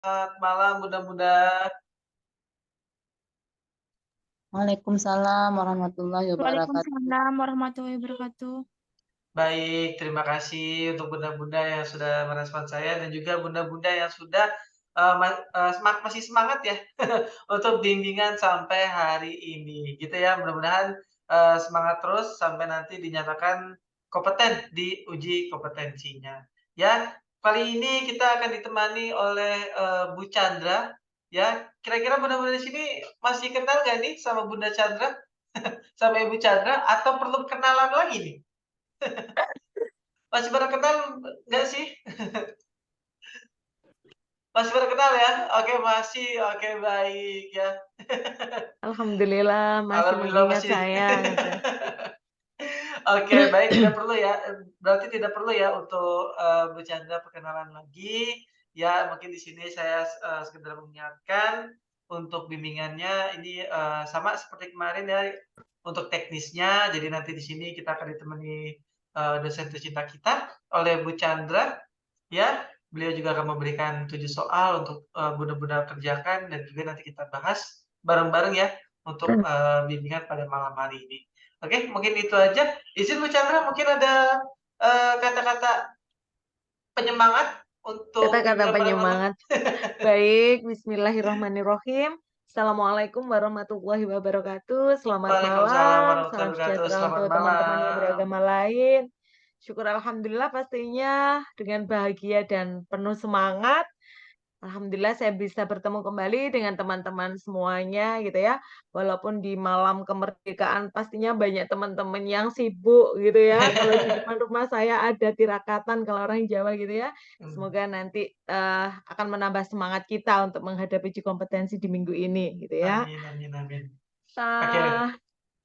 Selamat malam Bunda Bunda. Waalaikumsalam warahmatullahi wabarakatuh. Waalaikumsalam warahmatullahi wabarakatuh. Baik, terima kasih untuk Bunda-Bunda yang sudah merespon saya dan juga Bunda-Bunda yang sudah, masih semangat ya untuk bimbingan sampai hari ini, gitu ya. Mudah-mudahan, semangat terus sampai nanti dinyatakan kompeten di uji kompetensinya. Ya, kali ini kita akan ditemani oleh, Bu Chandra, ya. Kira-kira Bunda-Bunda di sini masih kenal nggak nih sama Bunda Chandra? Sama Ibu Chandra atau perlu kenalan lagi nih? Masih pada kenal nggak sih? Masih pada kenal ya? Oke masih, oke baik ya. Alhamdulillah masih Alhamdulillah mengingat masih. saya gitu. Oke baik, tidak perlu ya, berarti tidak perlu ya untuk, Bu Chandra perkenalan lagi. Ya mungkin di sini saya, sekedar mengingatkan untuk bimbingannya ini, sama seperti kemarin ya, untuk teknisnya, jadi nanti di sini kita akan ditemani, dosen tercinta kita oleh Bu Chandra. Ya, beliau juga akan memberikan 7 soal untuk, Bunda-Bunda kerjakan dan juga nanti kita bahas bareng-bareng ya untuk, bimbingan pada malam hari ini. Oke, mungkin itu aja. Izin Bu Chandra mungkin ada, kata-kata penyemangat untuk Kata-kata bimbingan pada malam? penyemangat. Baik, bismillahirrahmanirrahim. Assalamualaikum warahmatullahi wabarakatuh. Selamat Waalaikumsalam malam, warahmatullahi salam wabarakatuh. sejahtera Selamat untuk teman-teman yang malam. beragama lain. Syukur alhamdulillah pastinya dengan bahagia dan penuh semangat. Alhamdulillah saya bisa bertemu kembali dengan teman-teman semuanya gitu ya. Walaupun di malam kemerdekaan pastinya banyak teman-teman yang sibuk gitu ya. Kalau di depan rumah saya ada tirakatan kalau orang Jawa gitu ya. Mmm, Semoga nanti, akan menambah semangat kita untuk menghadapi uji kompetensi di minggu ini gitu ya. amin amin amin. Oke. Eee,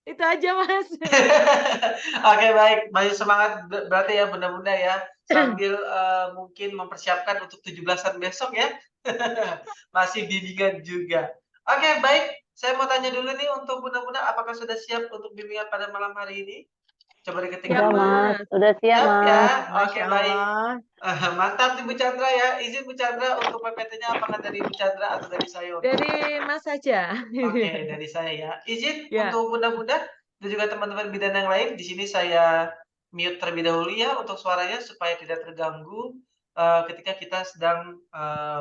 itu aja Mas. Oke baik, masih semangat berarti ya Bunda-Bunda ya, sambil, mungkin mempersiapkan untuk 17-an besok ya. Masih bimbingan juga. Oke baik, saya mau tanya dulu nih untuk Bunda-Bunda, apakah sudah siap untuk bimbingan pada malam hari ini? Coba diketik Siap Udah dulu. Mas, Mas. udah siap Siap ya? Mas. Oke Masya baik. Allah. Mantap nih Bu Chandra ya. Izin Bu Chandra untuk PPT-nya apakah dari Bu Chandra atau dari saya untuk Dari Mas saja. Oke, dari saya ya. Izin Ya. untuk Bunda-Bunda dan juga teman-teman bidan yang lain, di sini saya mute terlebih dahulu ya untuk suaranya supaya tidak terganggu, ketika kita sedang,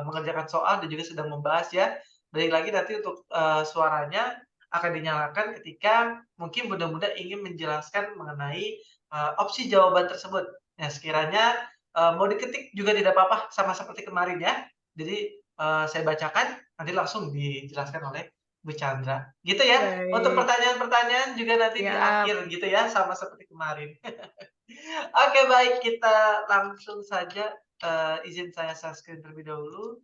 mengerjakan soal dan juga sedang membahas ya. Balik lagi nanti untuk, suaranya akan dinyalakan ketika mungkin Bunda-Bunda ingin menjelaskan mengenai, opsi jawaban tersebut. Nah, sekiranya, mau diketik juga tidak apa-apa, sama seperti kemarin ya. Jadi, saya bacakan, nanti langsung dijelaskan oleh Bu Chandra, gitu ya. Untuk Baik. pertanyaan-pertanyaan juga nanti di Siap. akhir gitu ya, sama seperti kemarin. Oke baik, kita langsung saja, izin saya share screen terlebih dahulu.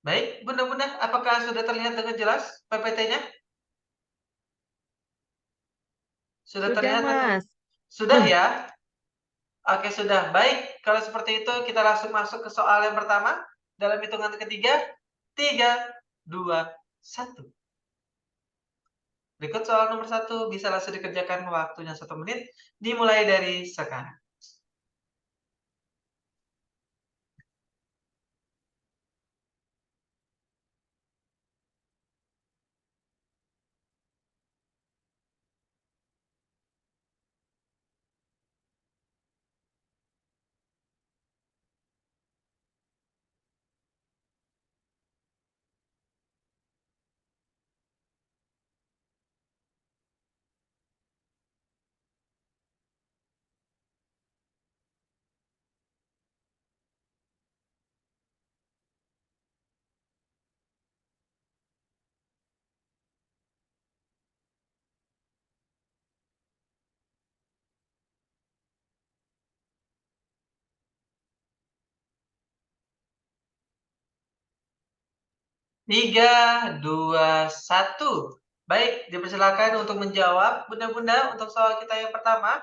Baik, Bunda-Bunda, apakah sudah terlihat dengan jelas PPT-nya? Sudah Sudah, terlihat dengan Mas. sudah ya? Oke sudah. Baik, kalau seperti itu kita langsung masuk ke soal yang pertama, dalam hitungan ketiga, 3, 2, 1. Berikut soal nomor 1 bisa langsung dikerjakan waktunya 1 menit, dimulai dari sekarang. Tiga, dua, satu. Baik, dipersilakan untuk menjawab Bunda-Bunda untuk soal kita yang pertama.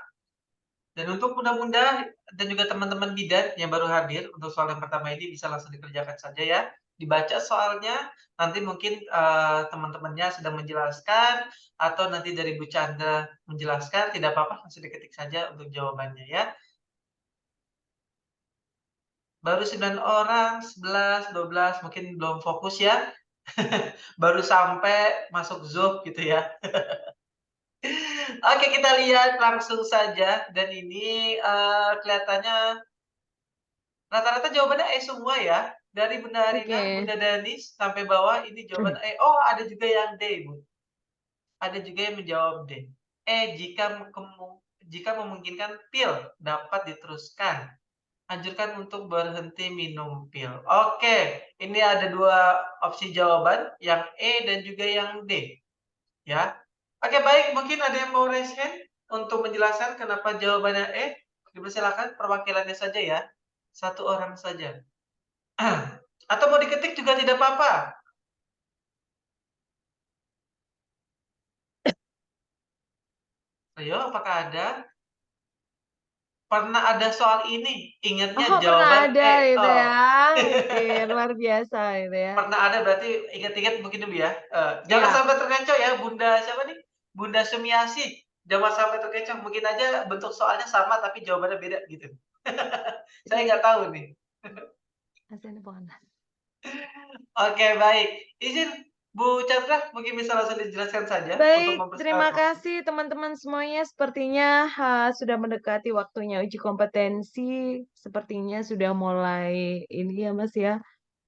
Dan untuk Bunda-Bunda dan juga teman-teman bidan yang baru hadir untuk soal yang pertama ini bisa langsung dikerjakan saja ya. Dibaca soalnya, nanti mungkin, teman-temannya sedang menjelaskan atau nanti dari Bu Chandra menjelaskan, tidak apa-apa langsung diketik saja untuk jawabannya ya. Baru 9 orang, 11, 12 mungkin belum fokus ya. Baru sampai masuk Zoom gitu ya. Oke, kita lihat langsung saja dan ini, kelihatannya rata-rata jawabannya E semua ya. Dari Bunda Rina, Oke. Bunda Danis, sampai bawah ini jawaban E. Oh, ada juga yang D, Bu. Ada juga yang menjawab D. E, jika memungkinkan pil dapat diteruskan. Anjurkan untuk berhenti minum pil. Oke, ini ada 2 opsi jawaban, yang E dan juga yang D, ya. Oke, baik, mungkin ada yang mau raise hand untuk menjelaskan kenapa jawabannya E? Dipersilakan perwakilannya saja ya, 1 orang saja. Atau mau diketik juga tidak apa-apa. Ayo, apakah ada? Pernah ada soal ini, ingatnya Oh, pernah jawaban ada E. gitu Oh. ya. Oke, luar biasa gitu ya. Pernah ada berarti ingat-ingat mungkin dulu ya. Jangan Iya. sampai terkecoh ya Bunda siapa nih? Bunda Sumiasih. Jangan sampai terkecoh, mungkin aja bentuk soalnya sama tapi jawabannya beda gitu. Saya nggak tahu nih. Hasilnya bukan. Oke, baik. Izin Bu Chandra mungkin bisa langsung dijelaskan saja untuk Baik, terima mempersingkat waktu. kasih teman-teman semuanya. Sepertinya sudah mendekati waktunya uji kompetensi. Sepertinya sudah mulai ini ya Mas ya,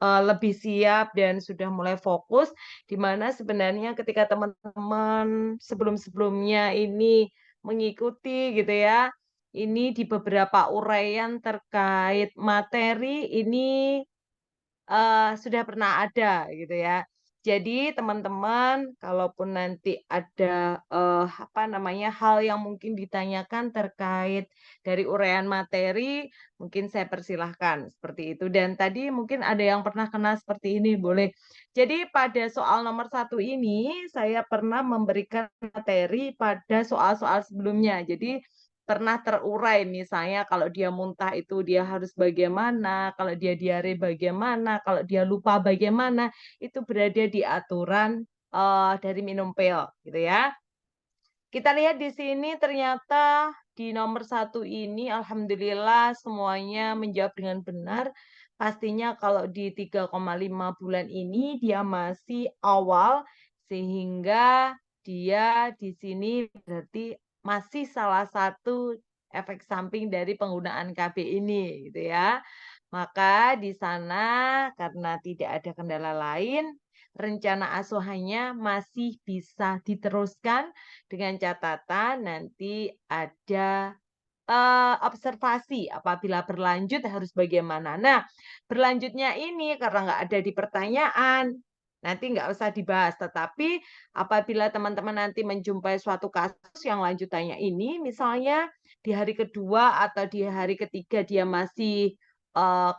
lebih siap dan sudah mulai fokus. Di mana sebenarnya ketika teman-teman sebelum-sebelumnya ini mengikuti gitu ya, ini di beberapa uraian terkait materi ini sudah pernah ada gitu ya. Jadi teman-teman kalaupun nanti ada, apa namanya, hal yang mungkin ditanyakan terkait dari uraian materi, mungkin saya persilahkan seperti itu. Dan tadi mungkin ada yang pernah kena seperti ini, boleh. Jadi pada soal nomor 1 ini, saya pernah memberikan materi pada soal-soal sebelumnya. Jadi pernah terurai misalnya kalau dia muntah itu dia harus bagaimana, kalau dia diare bagaimana, kalau dia lupa bagaimana, itu berada di aturan, dari minum pil gitu ya. Kita lihat di sini ternyata di nomor 1 ini alhamdulillah semuanya menjawab dengan benar. Pastinya kalau di 3,5 bulan ini dia masih awal, sehingga dia di sini berarti masih salah satu efek samping dari penggunaan KB ini gitu ya. Maka di sana karena tidak ada kendala lain, rencana asuhannya masih bisa diteruskan dengan catatan nanti ada, observasi apabila berlanjut harus bagaimana. Nah, berlanjutnya ini karena nggak ada di pertanyaan, nanti nggak usah dibahas, tetapi apabila teman-teman nanti menjumpai suatu kasus yang lanjutannya ini, misalnya di hari kedua atau di hari ketiga dia masih,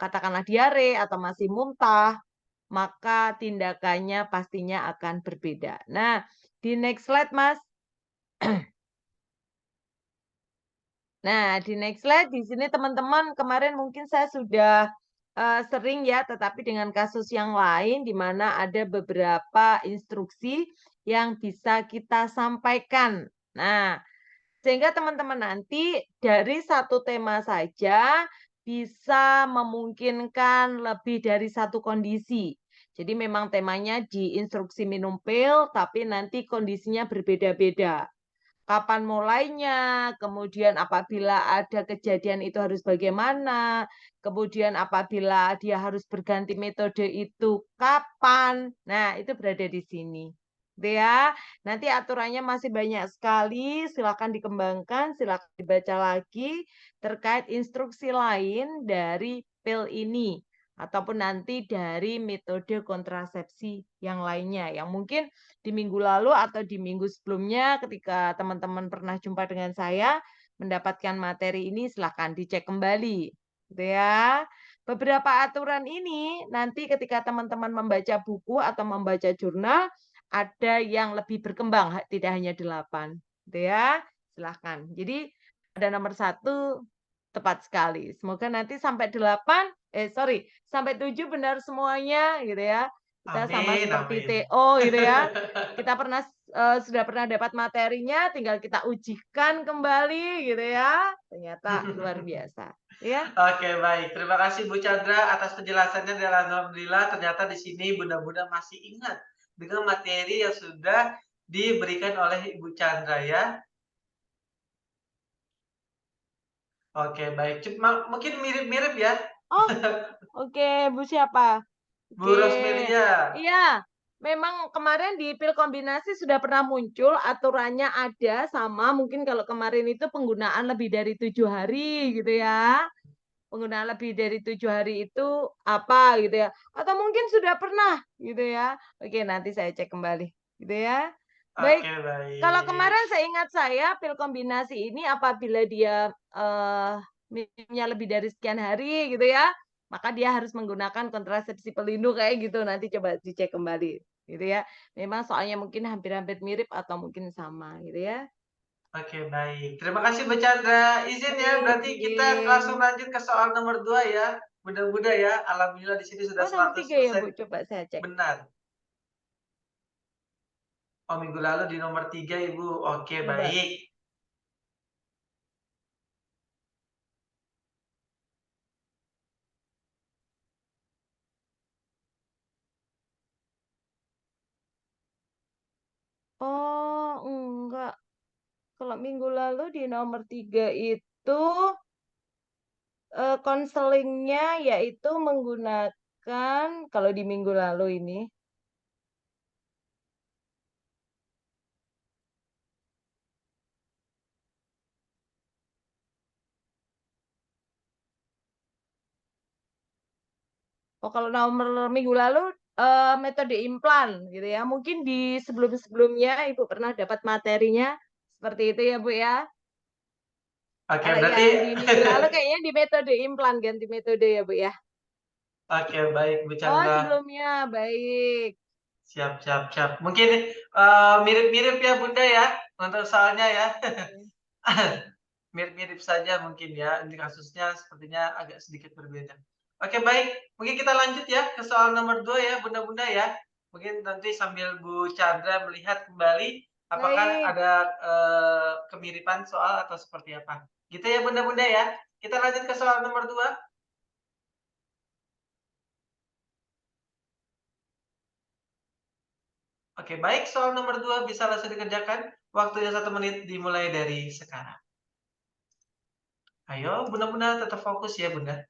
katakanlah diare atau masih muntah, maka tindakannya pastinya akan berbeda. Nah, di next slide, Mas. Nah, di next slide di sini teman-teman kemarin mungkin saya sudah, sering ya, tetapi dengan kasus yang lain di mana ada beberapa instruksi yang bisa kita sampaikan. Nah, sehingga teman-teman nanti dari satu tema saja bisa memungkinkan lebih dari satu kondisi. Jadi memang temanya di instruksi minum pil, tapi nanti kondisinya berbeda-beda. Kapan mulainya, kemudian apabila ada kejadian itu harus bagaimana, kemudian apabila dia harus berganti metode itu kapan. Nah, itu berada di sini. Gitu ya. Nanti aturannya masih banyak sekali, silakan dikembangkan, silakan dibaca lagi terkait instruksi lain dari pil ini ataupun nanti dari metode kontrasepsi yang lainnya yang mungkin di minggu lalu atau di minggu sebelumnya ketika teman-teman pernah jumpa dengan saya, mendapatkan materi ini silahkan dicek kembali, gitu ya. Beberapa aturan ini nanti ketika teman-teman membaca buku atau membaca jurnal, ada yang lebih berkembang, tidak hanya 8, gitu ya. Silahkan. Jadi ada nomor 1 tepat sekali. Semoga nanti sampai 8, sampai 7 benar semuanya gitu ya. Kita sama Amin seperti amin. TO gitu ya. Kita sudah pernah dapat materinya, tinggal kita ujikan kembali gitu ya. Ternyata luar biasa, ya. Oke, baik. Terima kasih Bu Chandra atas penjelasannya dan alhamdulillah ternyata di sini Bunda-bunda masih ingat dengan materi yang sudah diberikan oleh Ibu Chandra ya. Oke, baik. Mungkin mirip-mirip ya. Oh, oke, Bu siapa? Bu Oke. Rosmelia. Iya, memang kemarin di pil kombinasi sudah pernah muncul, aturannya ada sama, mungkin kalau kemarin itu penggunaan lebih dari 7 hari gitu ya. Penggunaan lebih dari 7 hari itu apa gitu ya, atau mungkin sudah pernah gitu ya. Oke, nanti saya cek kembali gitu ya. Baik, Oke, kalau baik. kemarin seingat saya pil kombinasi ini apabila dia, minumnya lebih dari sekian hari gitu ya, maka dia harus menggunakan kontrasepsi pelindung kayak gitu, nanti coba dicek kembali gitu ya. Memang soalnya mungkin hampir-hampir mirip atau mungkin sama gitu ya. Oke, baik. Terima kasih Bu Chandra. Izin ya, Baik, berarti kita langsung izin. lanjut ke soal nomor 2 ya. Mudah-mudahan ya, alhamdulillah di sini sudah Oh, nomor 3 ya, 100% Bu? Coba saya cek. benar. Oh, minggu lalu di nomor 3 Ibu. Oke, Coba. baik. Oh, enggak. Kalau minggu lalu di nomor 3 itu, konselingnya yaitu menggunakan kalau di minggu lalu ini, kalau nomor minggu lalu, metode implan gitu ya. Mungkin di sebelum-sebelumnya Ibu pernah dapat materinya seperti itu ya, Bu, ya. Oke, Kalau berarti yang di minggu lalu kayaknya di metode implan, ganti metode ya, Bu, ya? oke, baik Bu Oh, Chandra. sebelumnya, baik. Siap siap siap. Mungkin, mirip-mirip ya Bunda ya, untuk soalnya ya. Oke. Mirip-mirip saja mungkin ya, ini kasusnya sepertinya agak sedikit berbeda. Oke baik, mungkin kita lanjut ya ke soal nomor 2 ya Bunda-bunda ya. Mungkin nanti sambil Bu Chandra melihat kembali apakah Baik. ada, kemiripan soal atau seperti apa. Gitu ya Bunda-bunda ya. Kita lanjut ke soal nomor 2. Oke baik, soal nomor 2 bisa langsung dikerjakan. Waktunya 1 menit dimulai dari sekarang. Ayo Bunda-bunda tetap fokus ya Bunda.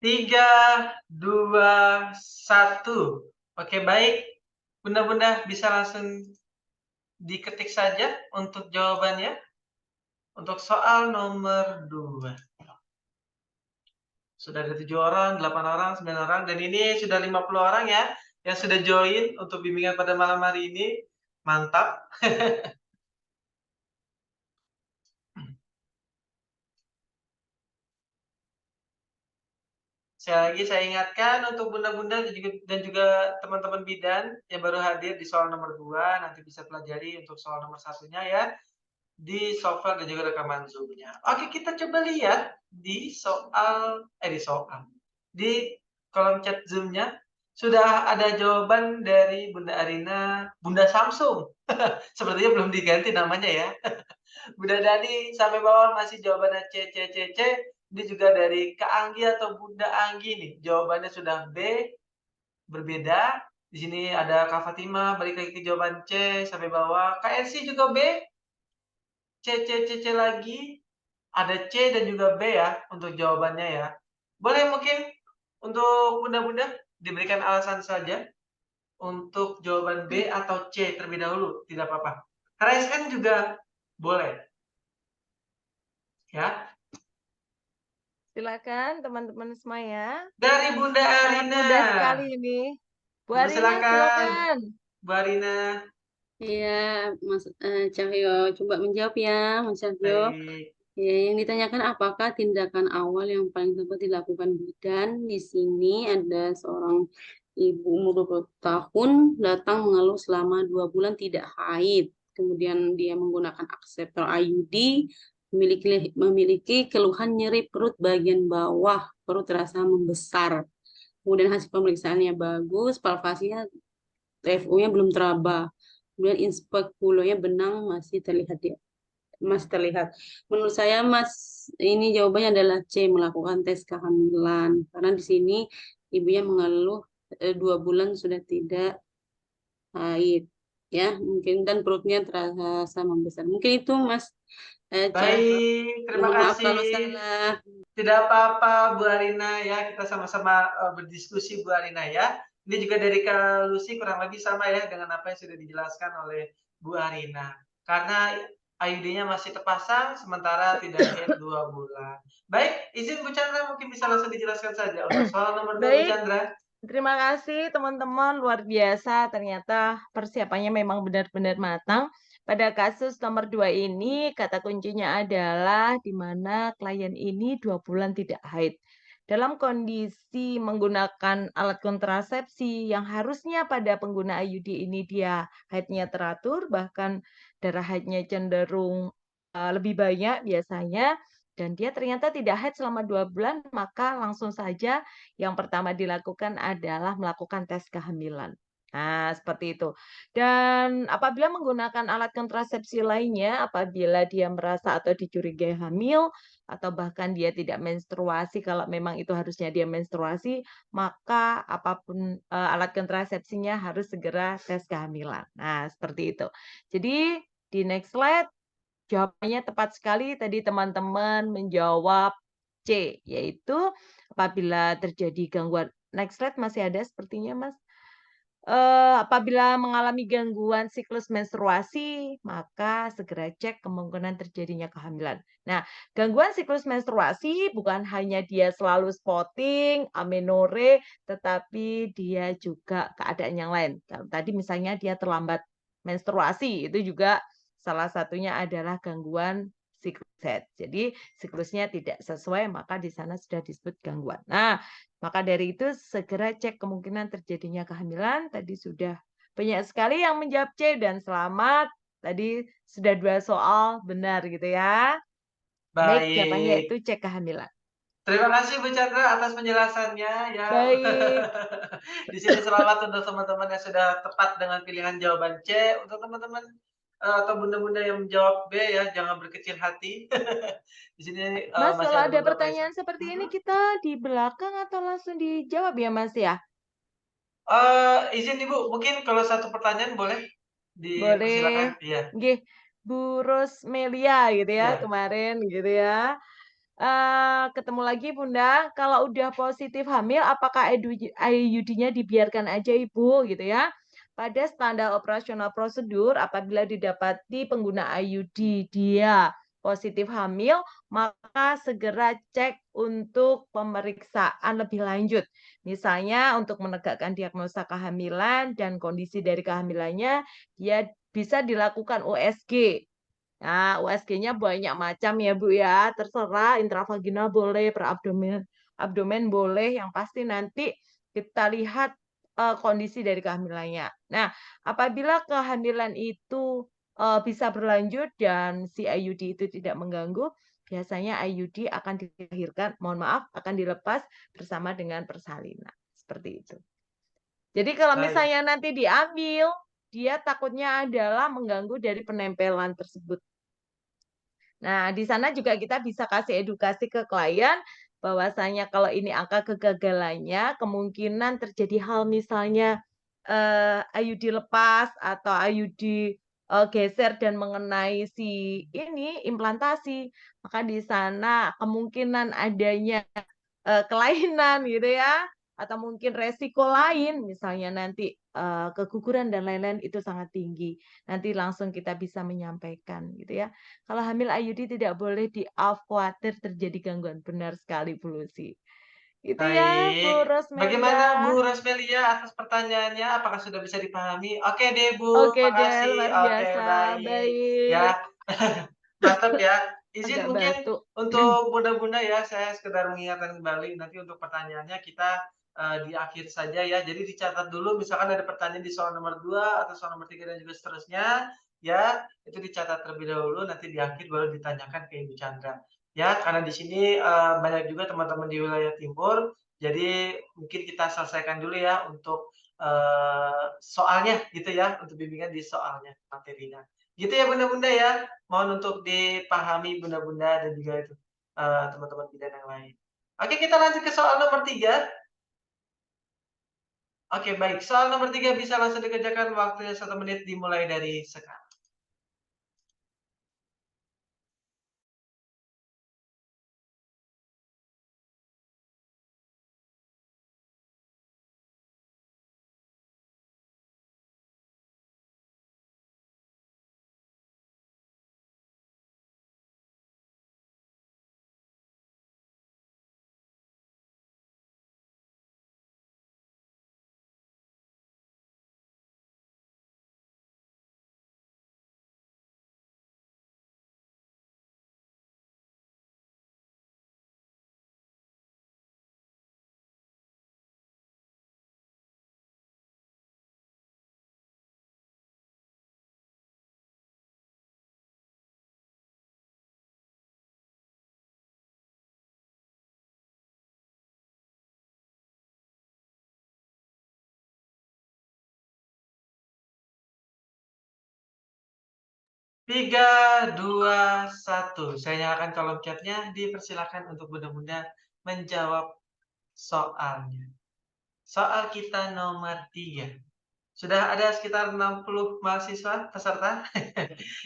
3, 2, 1. Oke baik, Bunda-bunda bisa langsung diketik saja untuk jawabannya, untuk soal nomor 2. Sudah ada 7 orang, 8 orang, 9 orang, dan ini sudah 50 orang ya, yang sudah join untuk bimbingan pada malam hari ini. Mantap. Sekali lagi saya ingatkan untuk bunda-bunda dan juga teman-teman bidan yang baru hadir di soal nomor 2, nanti bisa pelajari untuk soal nomor 1-nya ya, di software dan juga rekaman Zoom-nya. Oke, kita coba lihat di soal di kolom chat Zoom-nya. sudah ada jawaban dari Bunda Arina, Bunda Samsung. Sepertinya belum diganti namanya ya. Bunda Dani sampai bawah masih jawabannya C, C, C, C. Ini juga dari Kak Anggi atau Bunda Anggi nih, jawabannya sudah B, berbeda. Di sini ada Kak Fatimah, balik lagi ke jawaban C sampai bawah. Kak Elsie juga B, C, C, C, C lagi. Ada C dan juga B ya untuk jawabannya ya. Boleh mungkin untuk bunda-bunda diberikan alasan saja untuk jawaban B atau C terlebih dahulu, tidak apa-apa. Raiskan juga boleh, ya. Silakan teman-teman semua ya. Dari Bunda Sangat Arina. mudah sekali ini. Bu Arina, Silakan, silakan. Bu Arina. Iya, Mas Cahyo, coba menjawab ya, Mas Cahyo. Baik. Ya, yang ditanyakan apakah tindakan awal yang paling tepat dilakukan bidan? Di sini ada seorang ibu umur 20 tahun datang mengeluh selama 2 bulan tidak haid. Kemudian dia menggunakan akseptor IUD, memiliki keluhan nyeri perut bagian bawah, perut terasa membesar. Kemudian hasil pemeriksaannya bagus, palpasinya TFU-nya belum teraba. Kemudian inspekulonya benang masih terlihat. Menurut saya Mas, ini jawabannya adalah C, melakukan tes kehamilan. Karena di sini ibunya mengeluh 2 bulan sudah tidak haid. Ya, mungkin dan perutnya terasa membesar. Mungkin itu Mas Cahyo. Baik, terima Mohon maaf kalau kasih. salah. Tidak apa-apa Bu Arina ya, kita sama-sama, berdiskusi Bu Arina ya. Ini juga dari Kak Lucy kurang lebih sama ya dengan apa yang sudah dijelaskan oleh Bu Arina. Karena IUD-nya masih terpasang sementara tidak haid 2 bulan. Baik, izin Bu Chandra mungkin bisa langsung dijelaskan saja untuk soal nomor 2 Bu Baik, Chandra. terima kasih teman-teman, luar biasa. Ternyata persiapannya memang benar-benar matang. Pada kasus nomor 2 ini, kata kuncinya adalah di mana klien ini 2 bulan tidak haid. Dalam kondisi menggunakan alat kontrasepsi yang harusnya pada pengguna IUD ini dia haidnya teratur, bahkan darah haidnya cenderung lebih banyak biasanya, dan dia ternyata tidak haid selama 2 bulan, maka langsung saja yang pertama dilakukan adalah melakukan tes kehamilan. Nah, seperti itu. Dan apabila menggunakan alat kontrasepsi lainnya, apabila dia merasa atau dicurigai hamil, atau bahkan dia tidak menstruasi, kalau memang itu harusnya dia menstruasi, maka apapun alat kontrasepsinya harus segera tes kehamilan. Nah, seperti itu. Jadi, di next slide, jawabannya tepat sekali tadi teman-teman menjawab C, yaitu apabila terjadi gangguan next slide masih ada sepertinya, Mas. Apabila mengalami gangguan siklus menstruasi, maka segera cek kemungkinan terjadinya kehamilan. Nah, gangguan siklus menstruasi bukan hanya dia selalu spotting, amenorrhea, tetapi dia juga keadaan yang lain. Kalau tadi misalnya dia terlambat menstruasi, itu juga salah satunya adalah gangguan siklus head. Jadi siklusnya tidak sesuai, maka di sana sudah disebut gangguan. Nah, maka dari itu segera cek kemungkinan terjadinya kehamilan. Tadi sudah banyak sekali yang menjawab C dan selamat. Tadi sudah 2 soal benar gitu ya. Baik, jawabannya Baik. itu cek kehamilan. Terima kasih Bu Chandra atas penjelasannya ya. Baik. Di sini selamat untuk teman-teman yang sudah tepat dengan pilihan jawaban C. Untuk teman-teman atau bunda-bunda yang menjawab B ya, jangan berkecil hati. Di sini Mas, masih kalau ada ada beberapa yang pertanyaan seperti ini kita di belakang atau langsung dijawab ya, Mas ya? Izin Ibu, mungkin kalau satu pertanyaan boleh Boleh. dipersilakan? Iya, Nggih, Bu Rosmelia gitu ya iya. kemarin gitu ya. Ketemu lagi Bunda, kalau udah positif hamil apakah IUD-nya dibiarkan aja Ibu gitu ya. Pada standar operasional prosedur apabila didapati pengguna IUD dia positif hamil, maka segera cek untuk pemeriksaan lebih lanjut. Misalnya untuk menegakkan diagnosa kehamilan dan kondisi dari kehamilannya, dia bisa dilakukan USG. Nah, USG-nya banyak macam ya, Bu, ya. Terserah intravaginal boleh, perabdomen abdomen boleh, yang pasti nanti kita lihat kondisi dari kehamilannya. Nah, apabila kehamilan itu bisa berlanjut dan si IUD itu tidak mengganggu, biasanya IUD akan dilahirkan, mohon maaf, akan dilepas bersama dengan persalinan. Seperti itu. Jadi kalau Baik. misalnya nanti diambil, dia takutnya adalah mengganggu dari penempelan tersebut. Nah, di sana juga kita bisa kasih edukasi ke klien bahwasanya kalau ini angka kegagalannya, kemungkinan terjadi hal misalnya IUD lepas atau IUD geser dan mengenai si ini implantasi, maka di sana kemungkinan adanya kelainan gitu ya, atau mungkin resiko lain, misalnya nanti keguguran dan lain-lain itu sangat tinggi. Nanti langsung kita bisa menyampaikan gitu ya. Kalau hamil IUD tidak boleh di-off, khawatir terjadi gangguan. Benar sekali Bu Lucy. Itu ya Baik. Bu Bagaimana Bu Rosmelia. Rosmelia atas pertanyaannya? Apakah sudah bisa dipahami? Oke deh Bu, Oke deh, makasih. luar Oke, biasa. baik. Ya, Baik. mantap ya. Izin Agak mungkin batuk. untuk bunda-bunda ya, saya sekedar mengingatkan kembali nanti untuk pertanyaannya kita di akhir saja ya. Jadi dicatat dulu misalkan ada pertanyaan di soal nomor 2 atau soal nomor 3 dan juga seterusnya, ya itu dicatat terlebih dahulu, nanti di akhir baru ditanyakan ke Ibu Chandra. Ya, karena di sini banyak juga teman-teman di wilayah timur, jadi mungkin kita selesaikan dulu ya untuk soalnya gitu ya, untuk bimbingan di soalnya, materinya. Gitu ya bunda-bunda ya. Mohon untuk dipahami bunda-bunda dan juga itu, teman-teman bidan yang lain. Oke, kita lanjut ke soal nomor 3. Oke, baik. Soal nomor 3 bisa langsung dikerjakan, waktunya 1 menit dimulai dari sekarang. Tiga, dua, satu. Saya nyalakan kolom chatnya. Dipersilakan untuk bunda-bunda menjawab soalnya. Soal kita nomor 3. Sudah ada sekitar 60 mahasiswa peserta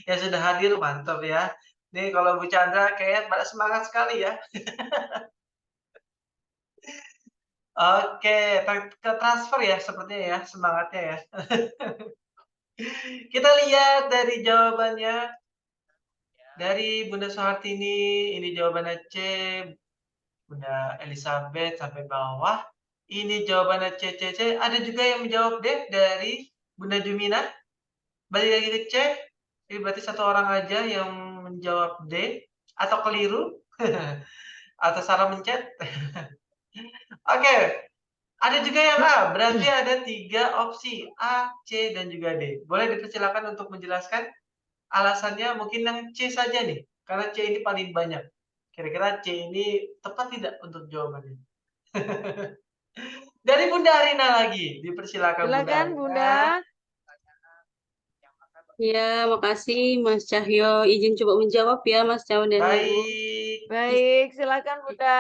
yang sudah hadir, mantap ya. Nih kalau Bu Chandra kayaknya pada semangat sekali ya. Oke, transfer ya sepertinya ya semangatnya ya. Kita lihat dari jawabannya dari Bunda Soehartini, ini jawabannya C, Bunda Elizabeth sampai bawah. Ini jawabannya C, C, C. Ada juga yang menjawab D dari Bunda Jumina. Balik lagi ke C. Ini berarti satu orang aja yang menjawab D atau keliru atau salah mencet. Oke, ada juga yang A. Berarti ada 3 opsi A, C, dan juga D. Boleh dipersilakan untuk menjelaskan alasannya mungkin yang C saja nih, karena C ini paling banyak. Kira-kira C ini tepat tidak untuk jawabannya? Dari Bunda Arina lagi, dipersilakan Bunda Silakan Arina. Bunda. Ya, makasih Mas Cahyo. Izin coba menjawab ya Mas Cahyo dan Ibu. Baik. Baik, silakan Bunda.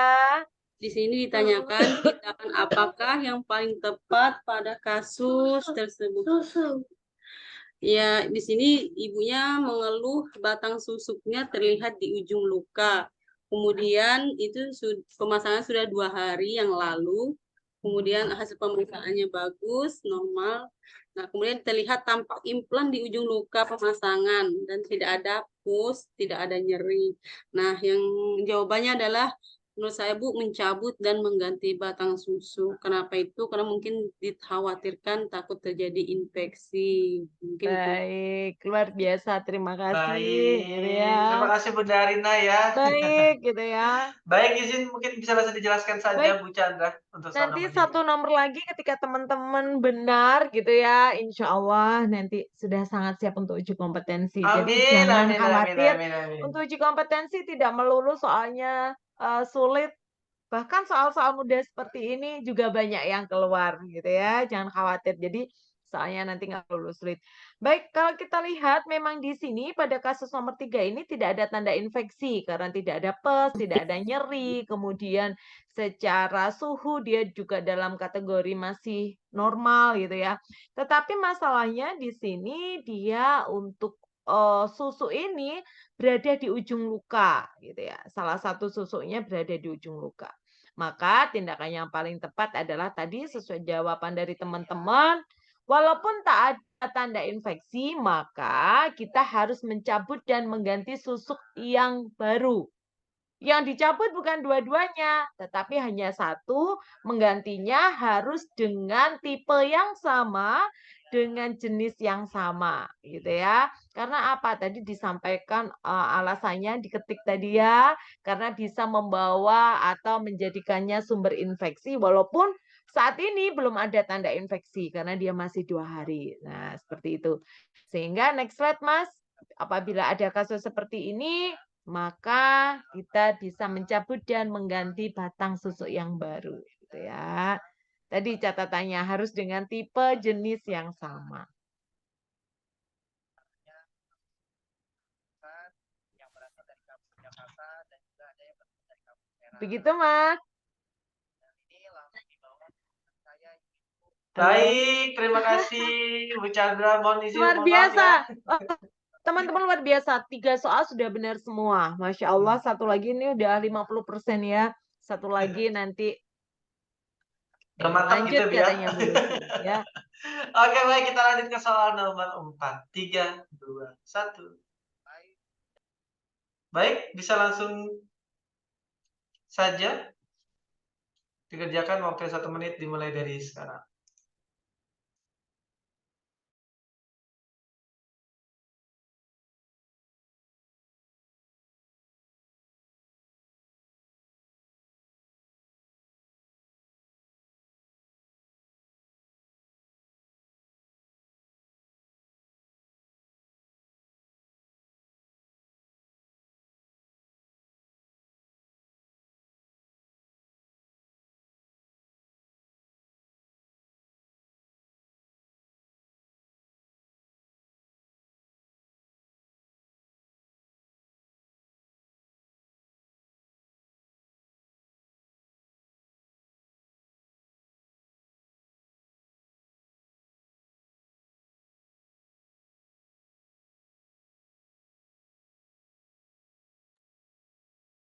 Di sini ditanyakan tindakan apakah yang paling tepat pada kasus tersebut. Ya, di sini ibunya mengeluh batang susuknya terlihat di ujung luka. Kemudian itu pemasangan sudah 2 hari yang lalu. Kemudian hasil pemeriksaannya bagus, normal. Nah, kemudian terlihat tampak implan di ujung luka pemasangan dan tidak ada pus, tidak ada nyeri. Nah, yang jawabannya adalah menurut saya Bu mencabut dan mengganti batang susu. Kenapa itu? Karena mungkin dikhawatirkan takut terjadi infeksi. Mungkin itu. Baik, luar biasa. Terima kasih gitu ya. Baik. Terima kasih Bunda Arina ya. Baik gitu ya. Baik, izin mungkin bisa langsung dijelaskan saja Baik, Bu Chandra untuk soal nanti nomor 3. satu nomor lagi ketika teman-teman benar gitu ya, insya Allah nanti sudah sangat siap untuk uji kompetensi. Jadi Amin, jangan amin, amin, khawatir, amin, amin. untuk uji kompetensi tidak melulu soalnya sulit, Bahkan soal-soal mudah seperti ini juga banyak yang keluar gitu ya, jangan khawatir. Jadi soalnya nanti nggak lulus sulit. Baik, kalau kita lihat memang di sini pada kasus nomor 3 ini tidak ada tanda infeksi karena tidak ada pes, tidak ada nyeri, kemudian secara suhu dia juga dalam kategori masih normal gitu ya. Tetapi masalahnya di sini dia untuk susu ini berada di ujung luka gitu ya. Salah satu susunya berada di ujung luka. Maka tindakan yang paling tepat adalah tadi sesuai jawaban dari teman-teman, walaupun tak ada tanda infeksi, maka kita harus mencabut dan mengganti susuk yang baru. Yang dicabut bukan dua-duanya, tetapi hanya satu, menggantinya harus dengan tipe yang sama, dengan jenis yang sama, gitu ya. Karena apa? Tadi disampaikan alasannya diketik tadi ya, karena bisa membawa atau menjadikannya sumber infeksi, walaupun saat ini belum ada tanda infeksi, karena dia masih 2 hari. Nah, seperti itu. Sehingga next slide, Mas. Apabila ada kasus seperti ini, maka kita bisa mencabut dan mengganti batang susuk yang baru gitu ya. Tadi catatannya harus dengan tipe jenis yang sama. Begitu, Mas. Halo. Baik, terima kasih Bu Chandra. Mohon izin, Luar mohon maaf biasa. ya. Teman-teman luar biasa. 3 soal sudah benar semua. Masya Allah, satu lagi ini udah 50% ya. Satu lagi nanti Udah mantap lanjut gitu ya. katanya Bu Lucy ya. Oke, baik, kita lanjut ke soal nomor 4. 3, 2, 1. Baik, bisa langsung saja dikerjakan waktu 1 menit dimulai dari sekarang.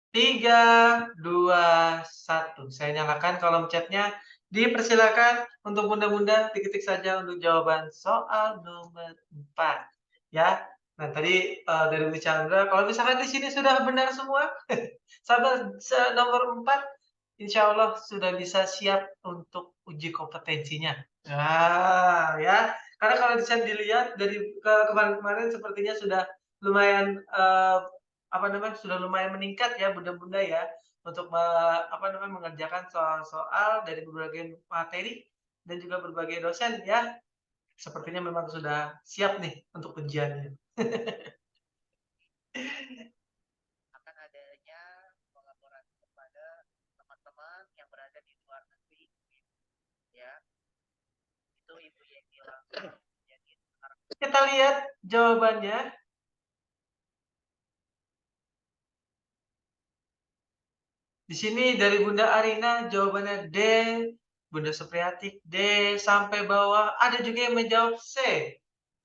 Tiga, dua, satu. Saya nyalakan kolom chatnya. Dipersilakan untuk bunda-bunda diketik saja untuk jawaban soal nomor 4. Ya. Nah, tadi dari Bu Chandra, kalau misalkan di sini sudah benar semua, sampai nomor 4, insya Allah sudah bisa siap untuk uji kompetensinya. Nah, ya. Karena kalau bisa dilihat dari kemarin-kemarin sepertinya sudah lumayan apa namanya, sudah lumayan meningkat ya bunda-bunda ya, untuk apa namanya, mengerjakan soal-soal dari berbagai materi dan juga berbagai dosen ya. Sepertinya memang sudah siap nih untuk ujiannya. Akan adanya kolaborasi kepada teman-teman yang berada di luar negeri, ya. Itu Ibu Yeni langsung jadi Kita lihat jawabannya. Di sini dari Bunda Arina jawabannya D, Bunda Supriyatik D sampai bawah, ada juga yang menjawab C.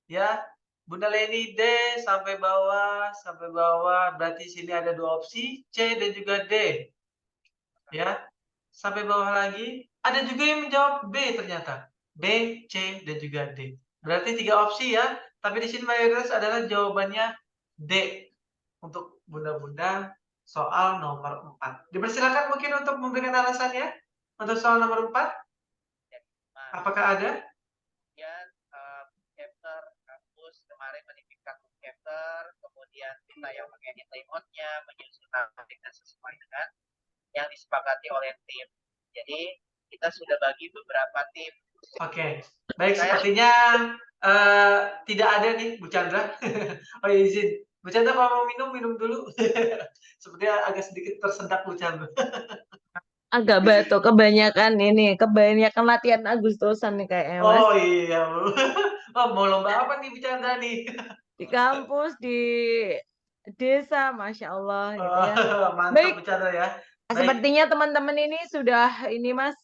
Ya, Bunda Leni D sampai bawah, berarti sini ada 2 opsi, C dan juga D. Ya, sampai bawah lagi, ada juga yang menjawab B ternyata. B, C, dan juga D. Berarti 3 opsi ya, tapi di sini mayoritas adalah jawabannya D untuk bunda-bunda soal nomor 4. Dipersilakan mungkin untuk memberikan alasannya untuk soal nomor 4. Apakah ada? kemudian chapter kampus kemarin menitipkan chapter, kemudian kita yang pakai timeoutnya menyusun dengan sesuai dengan yang disepakati oleh tim. Jadi kita sudah bagi beberapa tim. Oke, baik, sepertinya tidak ada nih Bu Chandra. Oh ya, izin. Bu Chandra kalau mau minum, minum dulu. Sepertinya agak sedikit tersendak Bu Chandra. Agak batuk, kebanyakan latihan Agustusan nih kayaknya, Mas. Oh iya, Bu. Oh, mau lomba apa nih Bu Chandra nih? Di kampus, di desa, Masya Allah gitu Oh, ya. mantap Baik, Bu Chandra ya. Baik, sepertinya teman-teman ini sudah ini Mas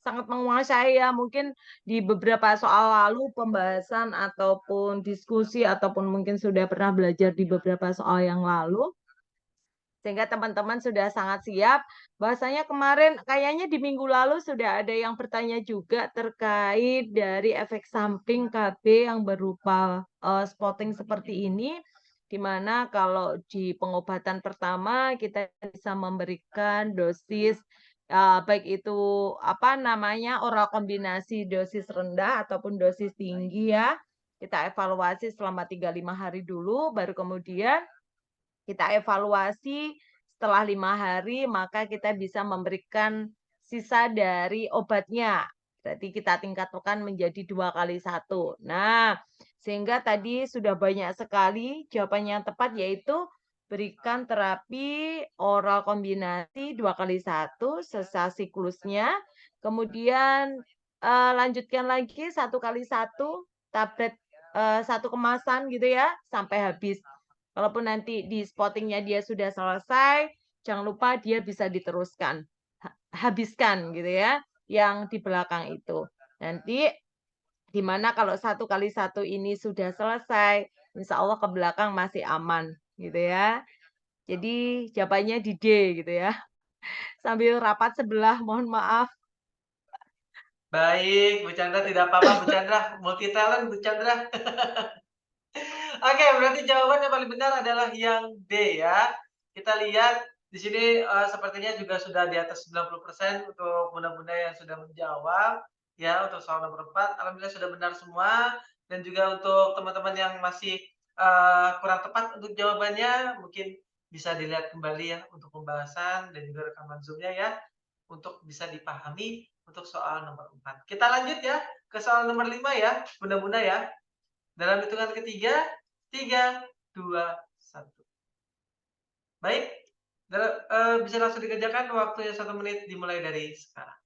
sangat menguasai ya mungkin di beberapa soal lalu pembahasan ataupun diskusi ataupun mungkin sudah pernah belajar di beberapa soal yang lalu sehingga teman-teman sudah sangat siap. Bahwasanya kemarin kayaknya di minggu lalu sudah ada yang bertanya juga terkait dari efek samping KB yang berupa spotting seperti ini, di mana kalau di pengobatan pertama kita bisa memberikan dosis baik itu apa namanya oral kombinasi dosis rendah ataupun dosis tinggi ya. Kita evaluasi selama 35 hari dulu, baru kemudian kita evaluasi setelah 5 hari, maka kita bisa memberikan sisa dari obatnya. Berarti kita tingkatkan menjadi 2 kali 1. Nah, sehingga tadi sudah banyak sekali jawaban yang tepat yaitu berikan terapi oral kombinasi 2 kali 1 sisa siklusnya. Kemudian lanjutkan lagi 1 kali 1 tablet 1 kemasan gitu ya sampai habis. Kalaupun nanti di spottingnya dia sudah selesai, jangan lupa dia bisa diteruskan. Habiskan gitu ya, yang di belakang itu. Nanti di mana kalau 1 kali 1 ini sudah selesai, insya Allah ke belakang masih aman gitu ya. Jadi jawabannya di D gitu ya. Sambil rapat sebelah, mohon maaf. baik Bu Chandra, tidak apa-apa Bu Chandra, multi talent Bu Chandra. Oke, berarti jawaban yang paling benar adalah yang D ya. Kita lihat di sini sepertinya juga sudah di atas 90% untuk bunda-bunda yang sudah menjawab ya untuk soal nomor 4. Alhamdulillah sudah benar semua dan juga untuk teman-teman yang masih kurang tepat untuk jawabannya mungkin bisa dilihat kembali ya untuk pembahasan dan juga rekaman Zoom-nya ya untuk bisa dipahami untuk soal nomor 4. Kita lanjut ya ke soal nomor 5 ya, bunda-bunda ya. Dalam hitungan ketiga, 3, 2, 1. Baik, bisa langsung dikerjakan waktunya 1 menit dimulai dari sekarang.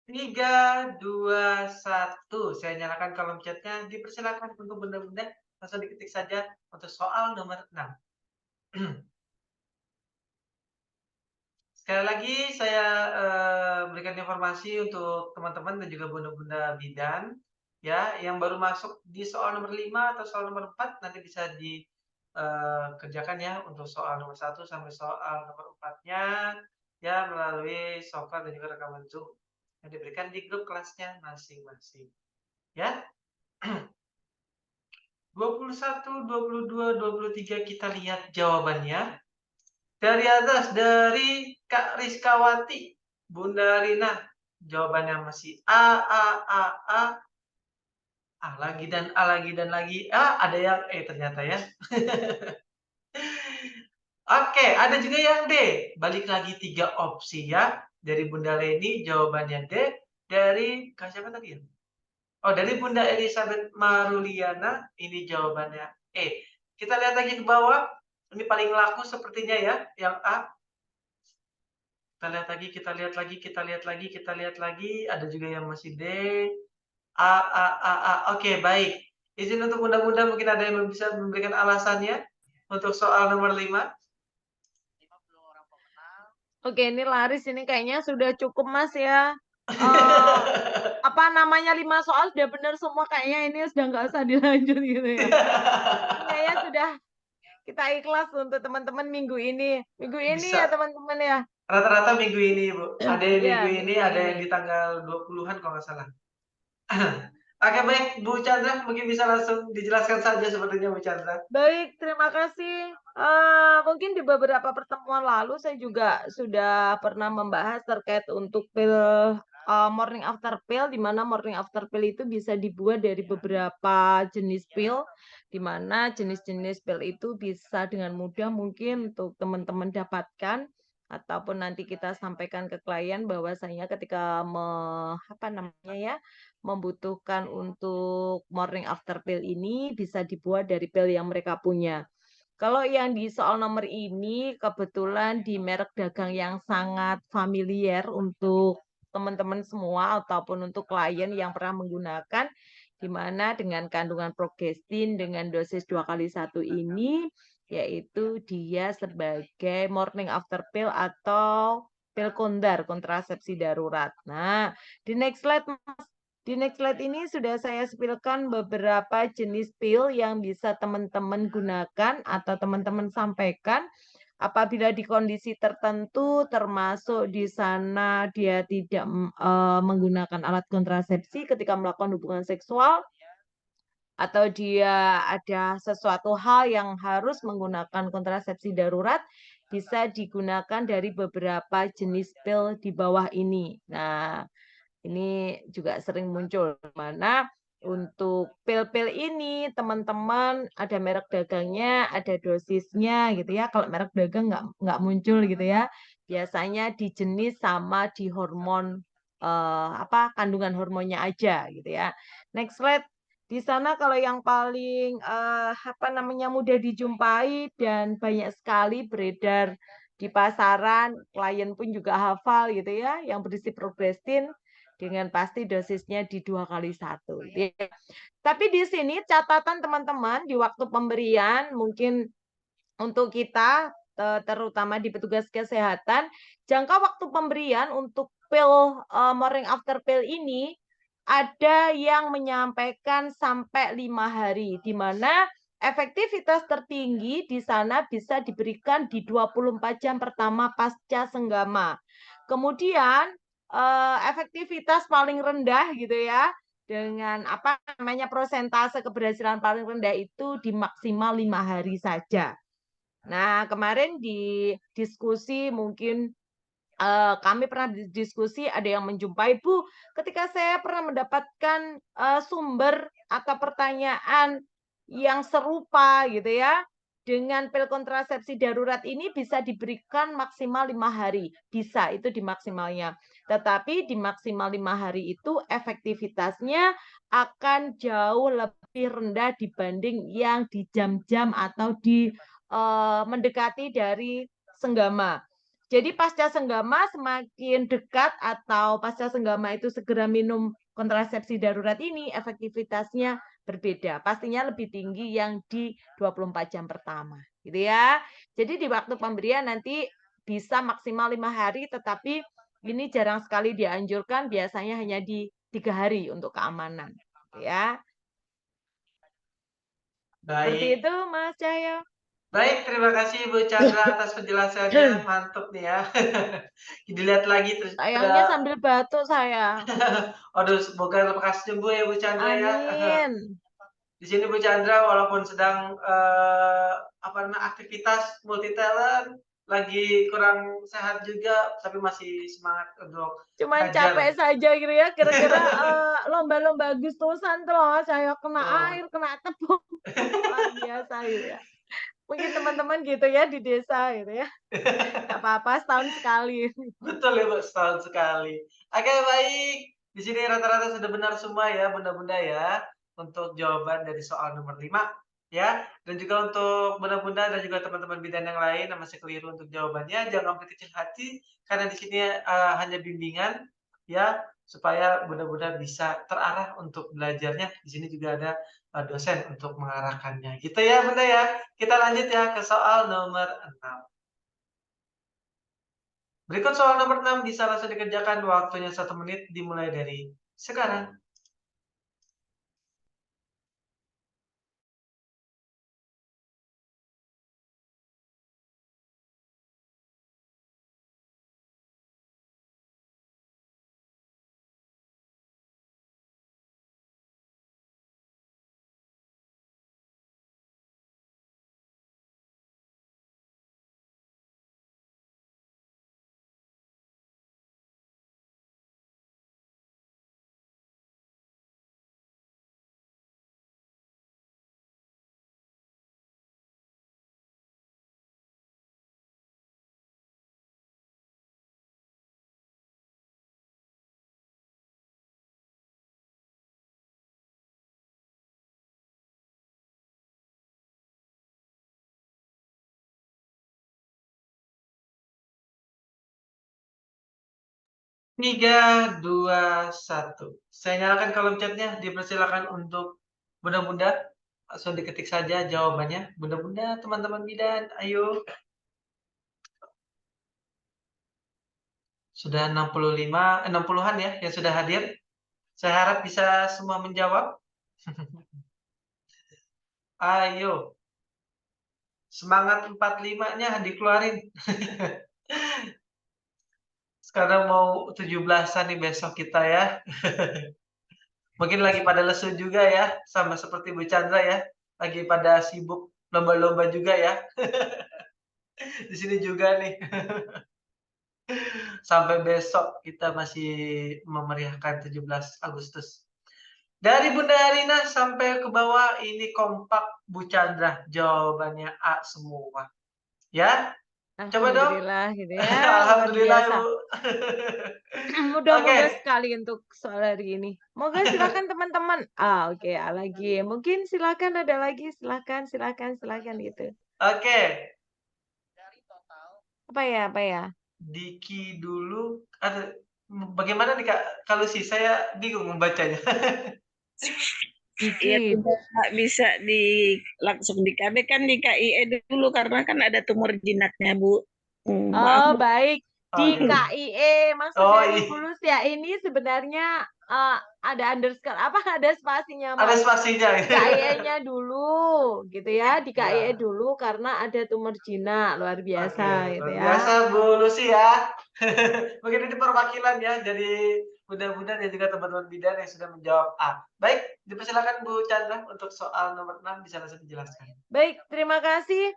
Tiga, dua, satu. Saya nyalakan kolom chatnya. Dipersilakan untuk benda-benda langsung diketik saja untuk soal nomor 6. Sekali lagi saya berikan informasi untuk teman-teman dan juga bunda-bunda bidan ya yang baru masuk di soal nomor 5 atau soal nomor 4 nanti bisa dikerjakan ya untuk soal nomor 1 sampai soal nomor 4-nya ya melalui software dan juga rekaman Zoom yang diberikan di grup kelasnya masing-masing. Ya. 21, 22, 23 kita lihat jawabannya. Dari atas, dari Kak Rizkawati, Bunda Rina, jawabannya masih A, A, A, A, A lagi dan A lagi dan lagi. Ada yang E ternyata ya. Oke, ada juga yang D. Balik lagi 3 opsi ya. Dari Bunda Leni, jawabannya D. Dari, Kak siapa tadi ya? Oh, dari Bunda Elizabeth Maruliana, ini jawabannya E. Kita lihat lagi ke bawah. Ini paling laku sepertinya ya, yang A. Kita lihat lagi, kita lihat lagi, kita lihat lagi, kita lihat lagi. Ada juga yang masih D. A, A, A, A. Oke, baik. Izin untuk bunda-bunda mungkin ada yang bisa memberikan alasannya untuk soal nomor 5. Oke, ini laris ini kayaknya sudah cukup Mas ya. Eh apa namanya 5 soal sudah benar semua kayaknya ini sudah nggak usah dilanjut gitu ya. Ini kayaknya sudah kita ikhlas untuk teman-teman minggu ini. Minggu ini ya Bisa. teman-teman ya. Rata-rata minggu ini, Bu. Ada yang Iya, minggu ini, minggu ada ini. yang di tanggal 20-an kalau nggak salah. Oke, baik, Bu Chandra, mungkin bisa langsung dijelaskan saja sepertinya, Bu Chandra. Baik, terima kasih. Mungkin di beberapa pertemuan lalu saya juga sudah pernah membahas terkait untuk pil morning after pill, di mana morning after pill itu bisa dibuat dari beberapa jenis pil, di mana jenis-jenis pil itu bisa dengan mudah mungkin untuk teman-teman dapatkan ataupun nanti kita sampaikan ke klien bahwasanya ketika apa namanya ya, membutuhkan untuk morning after pill ini bisa dibuat dari pil yang mereka punya. Kalau yang di soal nomor ini kebetulan di merek dagang yang sangat familiar untuk teman-teman semua ataupun untuk klien yang pernah menggunakan, di mana dengan kandungan progestin dengan dosis 2 kali 1 ini, yaitu dia sebagai morning after pill atau pil kondar, kontrasepsi darurat. Nah, di next slide di next slide ini sudah saya spilkan beberapa jenis pil yang bisa teman-teman gunakan atau teman-teman sampaikan apabila di kondisi tertentu termasuk di sana dia tidak menggunakan alat kontrasepsi ketika melakukan hubungan seksual atau dia ada sesuatu hal yang harus menggunakan kontrasepsi darurat bisa digunakan dari beberapa jenis pil di bawah ini. Nah, ini juga sering muncul, mana untuk pil-pil ini teman-teman ada merek dagangnya, ada dosisnya gitu ya. Kalau merek dagang nggak muncul gitu ya. Biasanya di jenis sama di hormon apa kandungan hormonnya aja gitu ya. Next slide. Di sana kalau yang paling apa namanya mudah dijumpai dan banyak sekali beredar di pasaran, klien pun juga hafal gitu ya, yang berisi progrestin dengan pasti dosisnya di 2 kali 1. Tapi di sini catatan teman-teman di waktu pemberian mungkin untuk kita terutama di petugas kesehatan, jangka waktu pemberian untuk pil morning after pill ini ada yang menyampaikan sampai 5 hari, di mana efektivitas tertinggi di sana bisa diberikan di 24 jam pertama pasca senggama. Kemudian efektivitas paling rendah gitu ya, dengan apa namanya prosentase keberhasilan paling rendah itu di maksimal 5 hari saja. Nah, kemarin di diskusi mungkin kami pernah diskusi ada yang menjumpai, "Bu, ketika saya pernah mendapatkan sumber atau pertanyaan yang serupa gitu ya, dengan pil kontrasepsi darurat ini bisa diberikan maksimal 5 hari." Bisa, itu di maksimalnya. Tetapi di maksimal 5 hari itu efektivitasnya akan jauh lebih rendah dibanding yang di jam-jam atau di mendekati dari senggama. Jadi pasca senggama semakin dekat atau pasca senggama itu segera minum kontrasepsi darurat ini efektivitasnya berbeda. Pastinya lebih tinggi yang di 24 jam pertama, gitu ya. Jadi di waktu pemberian nanti bisa maksimal 5 hari, tetapi ini jarang sekali dianjurkan, biasanya hanya di 3 hari untuk keamanan, gitu ya. Seperti Baik. itu, Mas Cahyo. Baik, terima kasih Bu Chandra atas penjelasannya, mantap nih ya. Dilihat lagi terus Sayangnya ada sambil batuk saya. aduh semoga lekas sembuh ya Bu Chandra ya. Amin. Di sini Bu Chandra walaupun sedang, apa namanya, aktivitas multi talent, lagi kurang sehat juga, tapi masih semangat untuk Cuman capek ngajar. saja gitu ya, kira-kira lomba-lomba Agustusan tuh loh, saya kena Oh. air, kena tepung, luar biasa gitu ya. Mungkin teman-teman gitu ya di desa gitu ya, nggak apa-apa setahun sekali. Betul ya, Mbak, setahun sekali. Oke, baik. Di sini rata-rata sudah benar semua ya, bunda-bunda ya, untuk jawaban dari soal nomor 5 ya. Dan juga untuk bunda-bunda dan juga teman-teman bidan yang lain yang masih keliru untuk jawabannya, jangan berkecil hati karena di sini hanya bimbingan ya, supaya bunda-bunda bisa terarah untuk belajarnya. Di sini juga ada dosen untuk mengarahkannya. Gitu ya, Bunda ya. Kita lanjut ya ke soal nomor 6. Berikut soal nomor 6 bisa langsung dikerjakan. Waktunya 1 menit dimulai dari sekarang. Tiga, dua, satu. Saya nyalakan kolom chatnya. Dipersilakan untuk bunda-bunda langsung diketik saja jawabannya. Bunda-bunda, teman-teman bidan, ayo. Sudah 60-an ya yang sudah hadir. Saya harap bisa semua menjawab. Ayo. Semangat 45-nya dikeluarin. Sekarang mau 17-an nih besok kita ya. Mungkin lagi pada lesu juga ya, sama seperti Bu Chandra ya. Lagi pada sibuk lomba-lomba juga ya. Di sini juga nih. Sampai besok kita masih memeriahkan 17 Agustus. Dari Bunda Arina sampai ke bawah ini kompak Bu Chandra. Jawabannya A semua. Ya, coba dong. Alhamdulillah gitu ya, luar Alhamdulillah biasa. Bu. Mudah-mudah Oke. sekali untuk soal hari ini. Moga silakan teman-teman. Oke, lagi. Mungkin silakan ada lagi, silakan gitu. Oke. Dari total Apa ya? Diki dulu. Bagaimana nih Kak? Kalau sih saya bingung membacanya. Iya, Diki. tidak bisa langsung di KB kan di KIE dulu karena kan ada tumor jinaknya Bu. Maaf Oh, Bu. baik. Di Oke. KIE, maksud Oh dari iya, Bulus ya ini sebenarnya ada underscore, apa ada spasinya, ada Mas? spasinya. Di KIE-nya dulu, gitu ya. Di KIE Ya. dulu karena ada tumor jinak, luar biasa, Oke, gitu luar ya. biasa Bu Lucy ya. Mungkin ini perwakilan ya dari bunda-bunda dan juga teman-teman bidan yang sudah menjawab A. Baik, dipersilakan Bu Chandra untuk soal nomor 6 bisa langsung dijelaskan. Baik, terima kasih.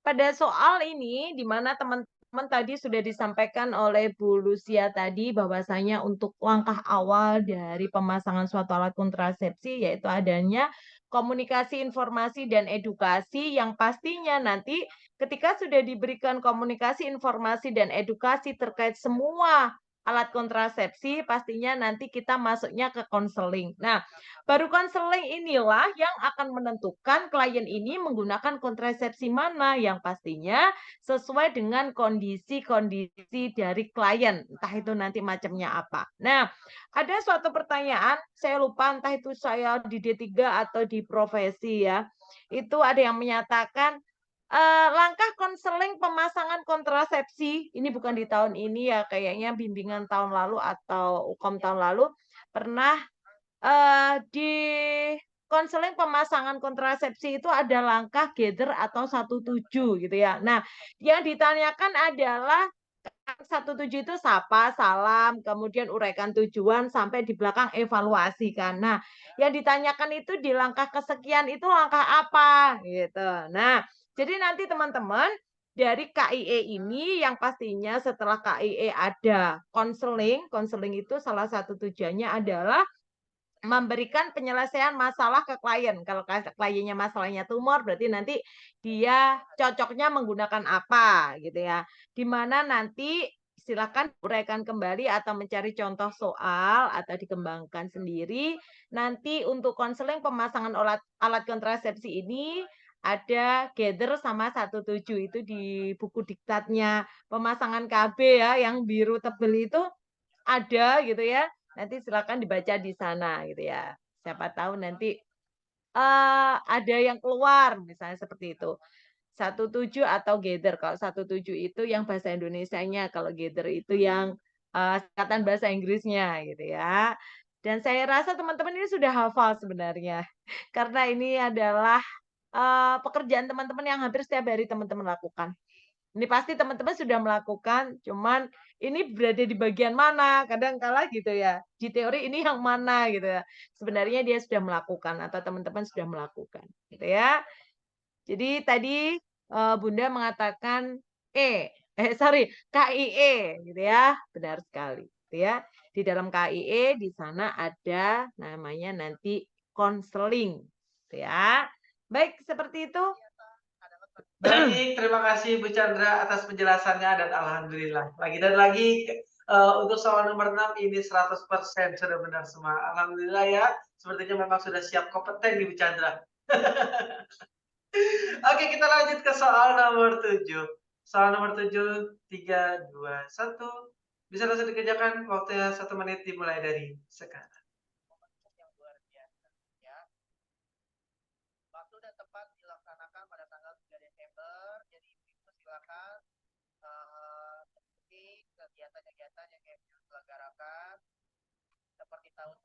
Pada soal ini, di mana teman-teman tadi sudah disampaikan oleh Bu Lucia tadi, bahwasanya untuk langkah awal dari pemasangan suatu alat kontrasepsi, yaitu adanya komunikasi, informasi, dan edukasi yang pastinya nanti ketika sudah diberikan komunikasi, informasi, dan edukasi terkait semua alat kontrasepsi, pastinya nanti kita masuknya ke konseling. Nah, baru konseling inilah yang akan menentukan klien ini menggunakan kontrasepsi mana yang pastinya sesuai dengan kondisi-kondisi dari klien. Entah itu nanti macamnya apa. Nah, ada suatu pertanyaan, saya lupa entah itu saya di D3 atau di profesi ya. Itu ada yang menyatakan langkah konseling pemasangan kontrasepsi, ini bukan di tahun ini ya, kayaknya bimbingan tahun lalu atau UKOM tahun lalu, pernah di konseling pemasangan kontrasepsi itu ada langkah gather atau 17 gitu ya. Nah, yang ditanyakan adalah 17 itu sapa, salam, kemudian uraikan tujuan sampai di belakang evaluasi kan. Nah, yang ditanyakan itu di langkah kesekian itu langkah apa gitu. Nah, jadi nanti teman-teman dari KIE ini yang pastinya setelah KIE ada konseling, konseling itu salah satu tujuannya adalah memberikan penyelesaian masalah ke klien. Kalau kliennya masalahnya tumor, berarti nanti dia cocoknya menggunakan apa gitu ya. Di mana nanti silakan uraikan kembali atau mencari contoh soal atau dikembangkan sendiri. Nanti untuk konseling pemasangan alat kontrasepsi ini ada gather sama 17 itu di buku diktatnya pemasangan KB ya yang biru tebel itu ada gitu ya. Nanti silakan dibaca di sana gitu ya. Siapa tahu nanti ada yang keluar misalnya seperti itu. 17 atau gather. Kalau 17 itu yang bahasa Indonesianya, kalau gather itu yang singkatan bahasa Inggrisnya gitu ya. Dan saya rasa teman-teman ini sudah hafal sebenarnya. Karena ini adalah pekerjaan teman-teman yang hampir setiap hari teman-teman lakukan. Ini pasti teman-teman sudah melakukan, cuman ini berada di bagian mana, kadang kala gitu ya, di teori ini yang mana gitu ya. Sebenarnya dia sudah melakukan atau teman-teman sudah melakukan, gitu ya. Jadi tadi, Bunda mengatakan sorry, KIE gitu ya, benar sekali, gitu ya. Di dalam KIE di sana ada namanya nanti konseling, gitu ya. Baik, seperti itu. Baik, terima kasih Bu Chandra atas penjelasannya dan alhamdulillah. Lagi dan lagi untuk soal nomor 6 ini 100% sudah benar semua. Alhamdulillah ya, sepertinya memang sudah siap kompeten nih Bu Chandra. Oke, kita lanjut ke soal nomor 7. Soal nomor 7, 3, 2, 1. Bisa langsung dikerjakan, waktunya 1 menit dimulai dari sekarang. Yang luar biasa ya. Waktu dan tempat dilaksanakan pada tanggal 3 Desember. Jadi Ibu silakan mengikuti kegiatan-kegiatan yang diselenggarakan seperti tahun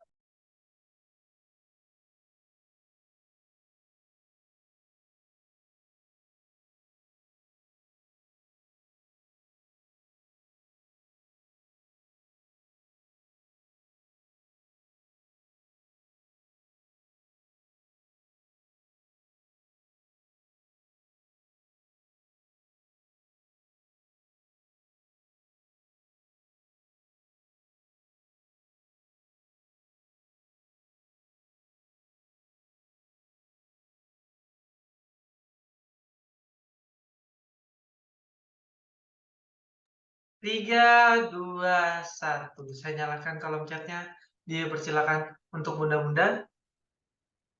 Tiga, dua, satu. Saya nyalakan kolom chatnya. Dipersilakan untuk mudah-mudahan.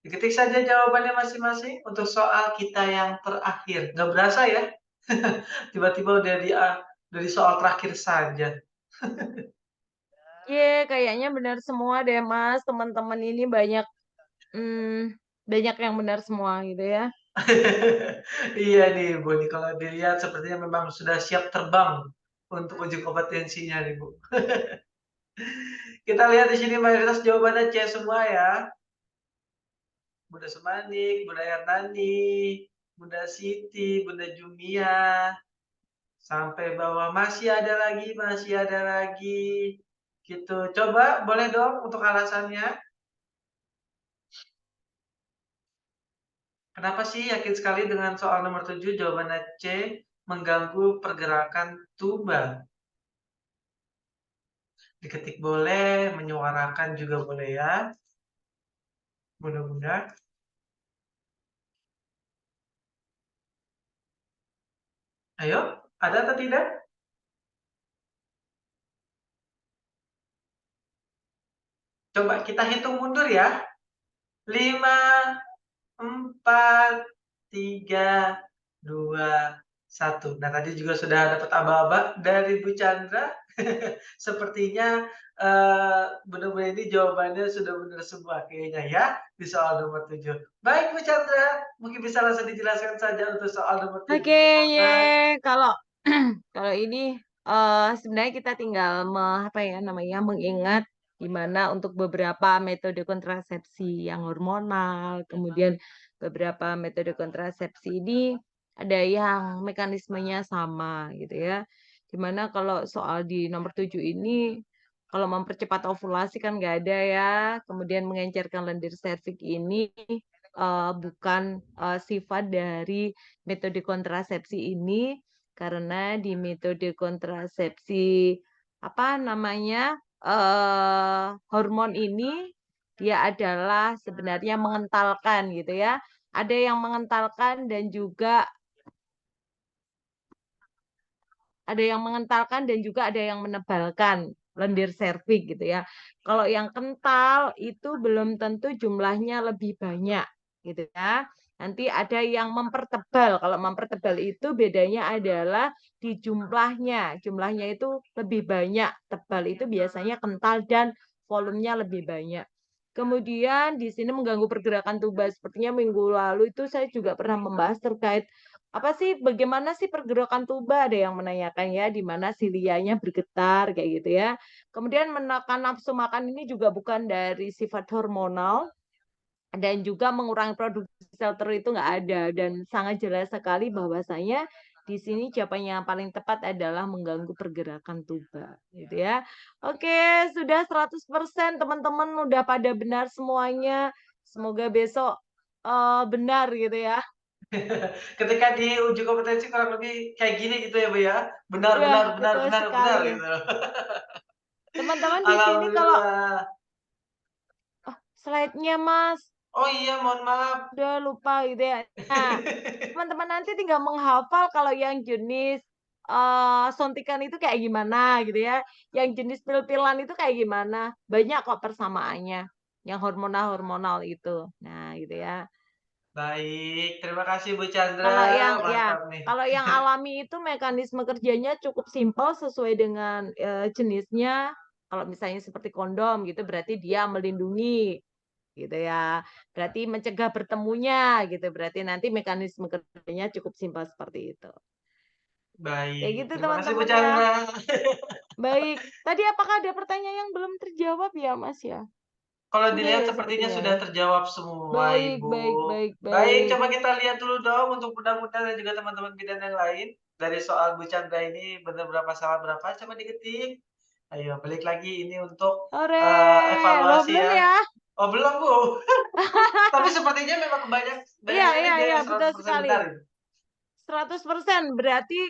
Diketik saja jawabannya masing-masing untuk soal kita yang terakhir. Nggak berasa ya? Tiba-tiba udah dari soal terakhir saja. Kayaknya benar semua deh, Mas. Teman-teman ini banyak banyak yang benar semua gitu ya. Iya nih, Bu, nih kalau dilihat sepertinya memang sudah siap terbang untuk uji kompetensinya nih, Bu. Kita lihat di sini mayoritas jawabannya C semua ya. Bunda Sumanik, Bunda Ernani, Bunda Siti, Bunda Jumia, sampai bawah masih ada lagi. Gitu. Coba boleh dong untuk alasannya. Kenapa sih yakin sekali dengan soal nomor 7 jawabannya C mengganggu pergerakan tuba? Diketik boleh, menyuarakan juga boleh ya. Bunda-bunda. Ayo, ada atau tidak? Coba kita hitung mundur ya. 5, 4, 3, 2, 1. Nah, tadi juga sudah dapat aba-aba dari Bu Chandra. Sepertinya bunda-bunda ini jawabannya sudah benar semua kayaknya ya di soal nomor 7. Baik Bu Chandra, mungkin bisa langsung dijelaskan saja untuk soal nomor 7 Oke, karena kalau kalau ini sebenarnya kita tinggal mengingat gimana untuk beberapa metode kontrasepsi yang hormonal, kemudian beberapa metode kontrasepsi ini ada yang mekanismenya sama gitu ya. Dimana kalau soal di nomor 7 ini kalau mempercepat ovulasi kan nggak ada ya, kemudian mengencerkan lendir serviks ini bukan sifat dari metode kontrasepsi ini karena di metode kontrasepsi hormon ini dia adalah sebenarnya mengentalkan gitu ya. Ada yang mengentalkan dan juga ada yang menebalkan lendir serviks gitu ya. Kalau yang kental itu belum tentu jumlahnya lebih banyak gitu ya. Nanti ada yang mempertebal. Kalau mempertebal itu bedanya adalah di jumlahnya. Jumlahnya itu lebih banyak. Tebal itu biasanya kental dan volumenya lebih banyak. Kemudian di sini mengganggu pergerakan tuba. Sepertinya minggu lalu itu saya juga pernah membahas terkait apa sih, bagaimana sih pergerakan tuba, ada yang menanyakan ya, di mana silianya bergetar kayak gitu ya. Kemudian menekan nafsu makan ini juga bukan dari sifat hormonal dan juga mengurangi produksi sel telur itu nggak ada, dan sangat jelas sekali bahwasanya di sini jawaban yang paling tepat adalah mengganggu pergerakan tuba gitu ya. Oke, sudah 100% teman-teman udah pada benar semuanya. Semoga besok benar gitu ya. Ketika di uji kompetensi kurang lebih kayak gini gitu ya, Bu, ya? Benar Iya, benar benar betul benar benar sekali. gitu. Teman-teman di sini kalau Alhamdulillah. slide-nya Mas, Oh iya, mohon maaf. udah lupa gitu ya. Nah, teman-teman nanti tinggal menghafal kalau yang jenis suntikan itu kayak gimana gitu ya. Yang jenis pil-pilan itu kayak gimana. Banyak kok persamaannya. Yang hormonal-hormonal itu. Nah, gitu ya. Baik, terima kasih Bu Chandra, Kalau yang ya, mantap nih. kalau yang alami itu mekanisme kerjanya cukup simpel sesuai dengan jenisnya. Kalau misalnya seperti kondom gitu berarti dia melindungi gitu ya. Berarti mencegah bertemunya gitu. Berarti nanti mekanisme kerjanya cukup simpel seperti itu. Kayak Baik, gitu terima kasih Bu teman-teman ya. Chandra. Baik. Tadi apakah ada pertanyaan yang belum terjawab ya, Mas ya? Kalau Sudah dilihat ya sepertinya sepertinya sudah ya. terjawab semua, Baik, Ibu. baik, baik, Baik, baik. coba kita lihat dulu dong untuk bunda-bunda dan juga teman-teman bidan yang lain. Dari soal Bu Chandra ini benar berapa, salah berapa, coba diketik. Ayo, balik lagi ini untuk Ore, loh evaluasi belum ya. ya? Oh, belum, Bu. Tapi sepertinya memang banyak Iya, banyak sekali iya, dia iya, yang betul 100% sekali. benar itu. 100% berarti